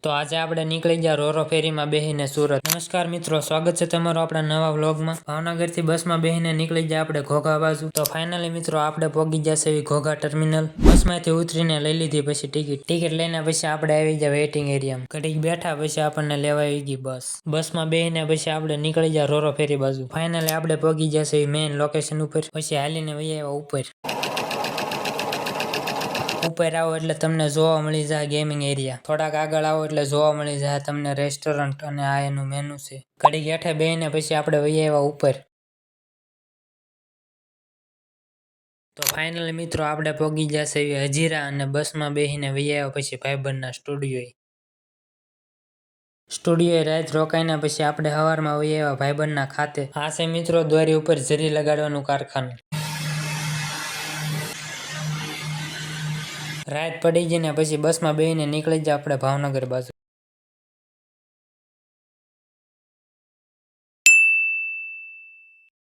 તો આજે આપણે નીકળી ગયા રોરો ફેરીમાં બેહીને સુરત। નમસ્કાર મિત્રો, સ્વાગત છે તમારું આપણા નવા વ્લોગમાં। ભાવનગરથી બસમાં બેહીને નીકળી ગયા આપણે ઘોઘા બાજુ। તો ફાઇનલી મિત્રો આપણે પહોંચી જશે એવી ઘોઘા ટર્મિનલ। બસમાંથી ઉતરીને લઈ લીધી પછી ટિકિટ લઈને પછી આપણે આવી ગયા વેઇટિંગ એરિયામાં। ઘડીક બેઠા પછી આપણને લેવા આવી ગઈ બસ। બસમાં બેહીને પછી આપણે નીકળી ગયા રોરો ફેરી બાજુ। ફાઇનલી આપણે પહોંચી જશે એવી મેઇન લોકેશન ઉપર। પછી હાલીને વહી આવ્યા ઉપર આવો એટલે તમને જોવા મળી જાય ગેમિંગ એરિયા। થોડાક આગળ આવો એટલે જોવા મળી જાય તમને રેસ્ટોરન્ટ અને આ એનું મેનુ છે। ઘડીક હેઠે બેહીને પછી આપણે વહી આવ્યા ઉપર। તો ફાઇનલી મિત્રો આપણે પહોંચી જશે એવી હજીરા અને બસમાં બેહીને વહી આવ્યા પછી ભાઈબંધના સ્ટુડિયોએ રાત રોકાઈને પછી આપણે સવારમાં વહી આવ્યા ભાઈબંધના ખાતે। આ છે મિત્રો દોરી ઉપર જરી લગાડવાનું કારખાનું। રાત પડી ગઈ ને પછી બસમાં બેહીને નીકળી જાય આપણે ભાવનગર બાજુ।